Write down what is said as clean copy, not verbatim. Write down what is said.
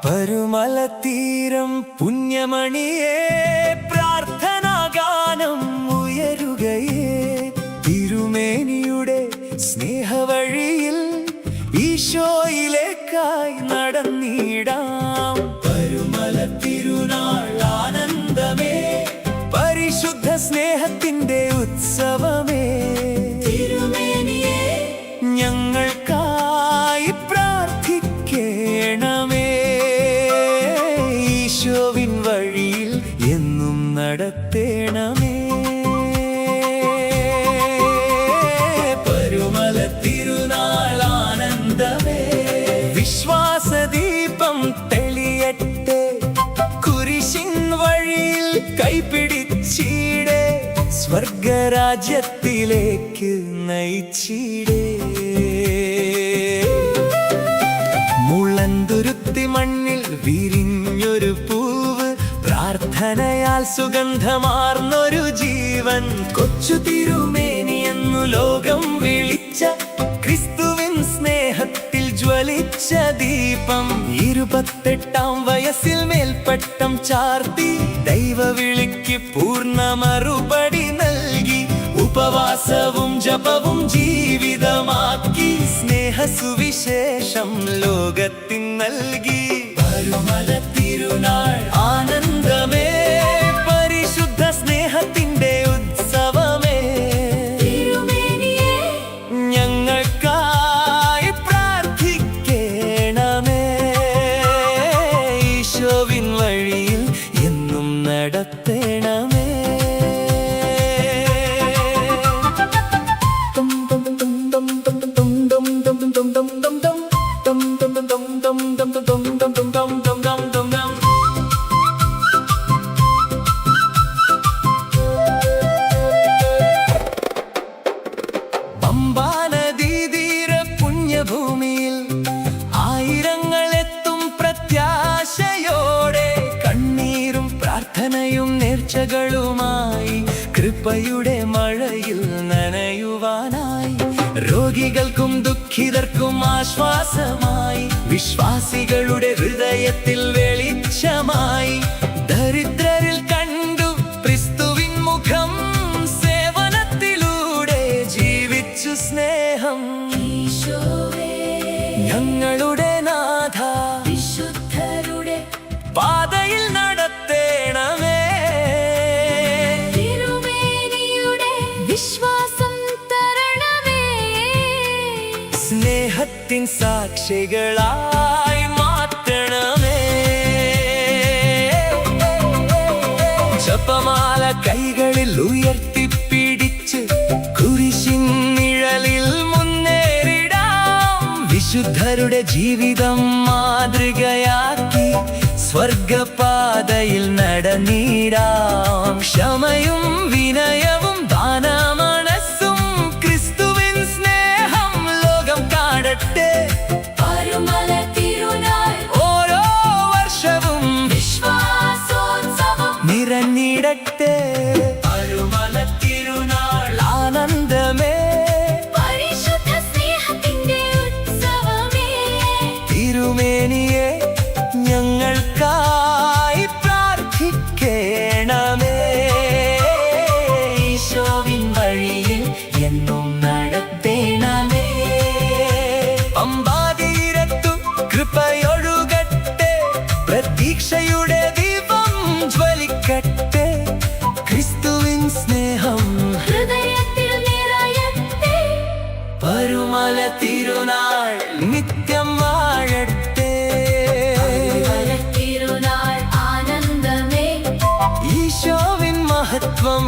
പരുമലതീരം പുണ്യമണിയേ പ്രാർത്ഥനാഗാനം ഉയരുകയേ തിരുമേനിയുടെ സ്നേഹവഴിയിൽ ഈശോയിലേക്കായി നടന്നിടാം. പരുമലത്തിരുനാൾ ആനന്ദമേ, പരിശുദ്ധ സ്നേഹത്തിന്റെ ഉത്സവമേ, തിരുമേനിയെ ഞങ്ങൾക്കായി പ്രാർത്ഥിക്കണമേ. ഈശോവിൻ വഴിയിൽ എന്നും നടത്തേണമേ. പരുമലത്തിരുനാൾ ആനന്ദമേ, വിശ്വാസദീപം തെളിയട്ടെ, കുരിശിൻ വഴിയിൽ കൈപിടിച്ചിടേ, സ്വർഗരാജ്യത്തിലേക്ക് നയിച്ചിടേ. മുളന്തുരുത്തി മണ്ണിൽ വിരിഞ്ഞൊരു പൂവ്, പ്രാർത്ഥനയാൽ സുഗന്ധമാർന്നൊരു ജീവൻ, കൊച്ചു തിരുമേനി എന്നു ലോകം വിളിച്ച ക്രിസ്തുവിൻ സ്നേഹത്തിൽ ജ്വലിച്ച ദീപം. 28-ാം വയസ്സിൽ മേൽപ്പട്ടം ചാർത്തി ദൈവവിളിക്ക് പൂർണ്ണ മറുപടി നൽകി, ഉപവാസവും ജപവും ജീവിതമാക്കി സ്നേഹസുവിശേഷം ലോകത്തിൻ നൽകി. പരുമലത്തിരുനാൾ ആനന്ദമേ, പരിശുദ്ധ സ്നേഹത്തിന്റെ ഉത്സവമേ, തിരുമേനിയെ ഞങ്ങൾക്കായി പ്രാർത്ഥിക്കണമേ. ഈശോവിൻ വഴിയിൽ എന്നും നടത്തേണമേ. പമ്പാനദീതീര പുണ്യഭൂമിയിൽ ആയിരങ്ങളെത്തും പ്രത്യാശയോടെ, കണ്ണീരും പ്രാർത്ഥനയും നേർച്ചകളുമായി കൃപയുടെ മഴയിൽ നനയുവാനായി. രോഗികൾക്കും ദുഃഖിതർക്കും ആശ്വാസമായി, വിശ്വാസികളുടെ ഹൃദയത്തിൽ വെളിച്ചമായി. ദരിദ്രരിൽ കണ്ടു ക്രിസ്തുവിൻ മുഖം, സേവനത്തിലൂടെ ജീവിച്ചു സ്നേഹം. ഞങ്ങളുടെ നാഥ, വിശുദ്ധരുടെ പാതയിൽ നടത്തേണമേ. തിരുമേനിയുടെ വിശ്വാസം തരണമേ, സ്നേഹത്തിൻ സാക്ഷികളായി മാറ്റണമേ. ജപമാല കൈകളിൽ ഉയർത്തിപ്പിടിച്ച് കുരിശിൻ നിഴലിൽ മുന്നേറിടാം. വിശുദ്ധരുടെ ജീവിതം മാതൃകയാക്കി സ്വർഗപാതയിൽ നടന്നിടാം. ക്ഷമയും വിനയവും ദാനമനസ്സും ക്രിസ്തുവിൻ സ്നേഹം ലോകം കാണട്ടെ. ഓരോ വർഷവും വിശ്വാസോത്സവം നിറഞ്ഞിടട്ടെ. പരുമലത്തിരുനാൾ ആനന്ദമേ, പരിശുദ്ധ സ്നേഹത്തിന്റെ ഉത്സവമേ, തിരുമേനിയെ ഞങ്ങൾക്കായി പ്രാർത്ഥിക്കണമേ. ഈശോവിൻ വഴിയിൽ എന്നും നടത്തേണമേ. പമ്പാതീരത്തു കൃപയൊഴുകട്ടെ, പ്രതീക്ഷയുടെ ദീപം ജ്വലിക്കട്ടെ, ക്രിസ്തുവിൻ സ്നേഹം ഹൃദയത്തിൽ നിറയട്ടെ. പരുമലത്തിരുനാൾ നിത്യം വാഴട്ടെ. തിരുനാൾ ആനന്ദമേ, ഈശോവിൻ മഹത്വം